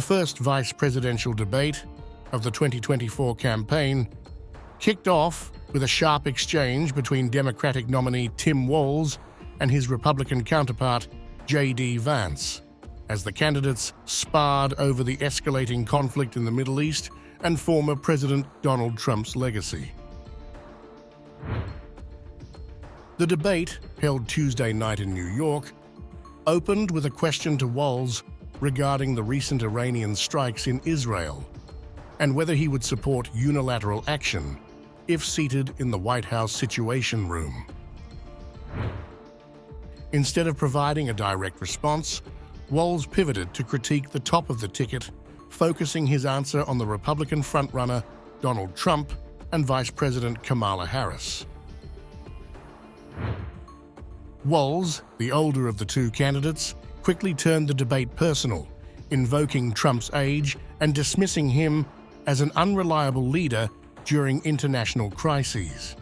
The first vice presidential debate of the 2024 campaign kicked off with a sharp exchange between Democratic nominee Tim Walz and his Republican counterpart J.D. Vance, as the candidates sparred over the escalating conflict in the Middle East and former President Donald Trump's legacy. The debate, held Tuesday night in New York, opened with a question to Walz regarding the recent Iranian strikes in Israel and whether he would support unilateral action if seated in the White House Situation Room. Instead of providing a direct response, Walz pivoted to critique the top of the ticket, focusing his answer on the Republican frontrunner Donald Trump and Vice President Kamala Harris. Walz, the older of the two candidates, quickly turned the debate personal, invoking Trump's age and dismissing him as an unreliable leader during international crises.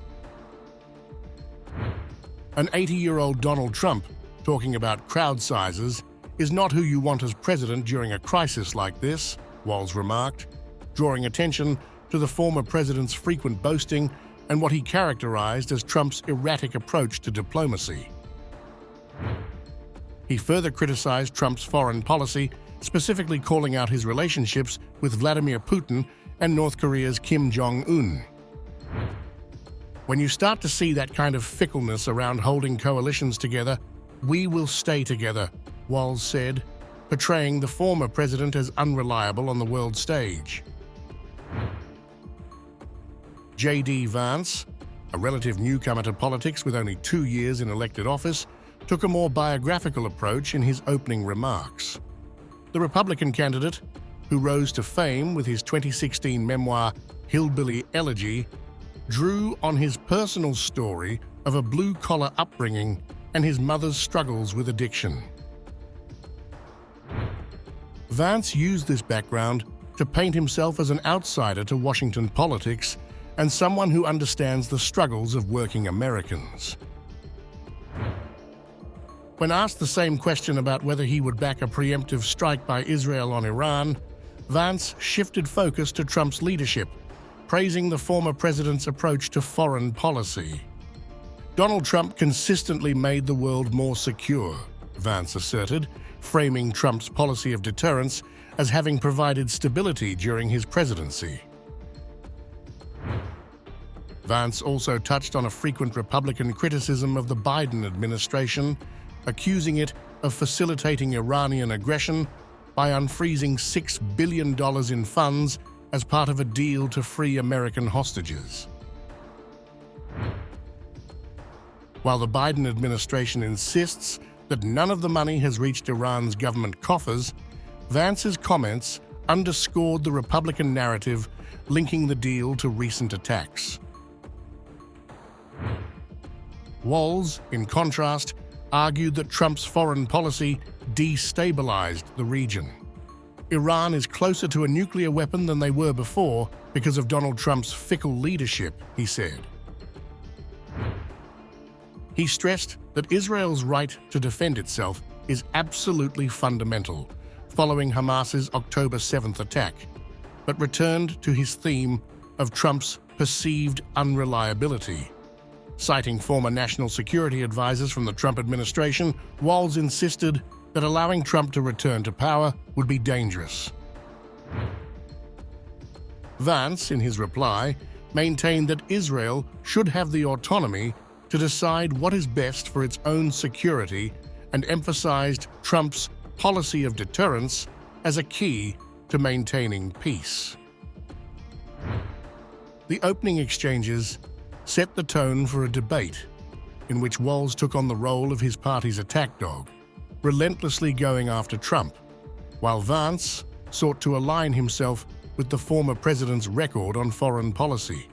An 80-year-old Donald Trump talking about crowd sizes is not who you want as president during a crisis like this, Walz remarked, drawing attention to the former president's frequent boasting and what he characterized as Trump's erratic approach to diplomacy. He further criticized Trump's foreign policy, specifically calling out his relationships with Vladimir Putin and North Korea's Kim Jong-un. When you start to see that kind of fickleness around holding coalitions together, we will stay together, Walz said, portraying the former president as unreliable on the world stage. J.D. Vance, a relative newcomer to politics with only 2 years in elected office, took a more biographical approach in his opening remarks. The Republican candidate, who rose to fame with his 2016 memoir Hillbilly Elegy, drew on his personal story of a blue-collar upbringing and his mother's struggles with addiction. Vance used this background to paint himself as an outsider to Washington politics and someone who understands the struggles of working Americans. When asked the same question about whether he would back a preemptive strike by Israel on Iran, Vance shifted focus to Trump's leadership, praising the former president's approach to foreign policy. Donald Trump consistently made the world more secure, Vance asserted, framing Trump's policy of deterrence as having provided stability during his presidency. Vance also touched on a frequent Republican criticism of the Biden administration, accusing it of facilitating Iranian aggression by unfreezing $6 billion in funds as part of a deal to free American hostages. While the Biden administration insists that none of the money has reached Iran's government coffers, Vance's comments underscored the Republican narrative linking the deal to recent attacks. Walz, in contrast, argued that Trump's foreign policy destabilized the region. Iran is closer to a nuclear weapon than they were before because of Donald Trump's fickle leadership, he said. He stressed that Israel's right to defend itself is absolutely fundamental, following Hamas's October 7th attack, but returned to his theme of Trump's perceived unreliability. Citing former national security advisors from the Trump administration, Walz insisted that allowing Trump to return to power would be dangerous. Vance, in his reply, maintained that Israel should have the autonomy to decide what is best for its own security and emphasized Trump's policy of deterrence as a key to maintaining peace. The opening exchanges set the tone for a debate in which Walz took on the role of his party's attack dog, relentlessly going after Trump, while Vance sought to align himself with the former president's record on foreign policy.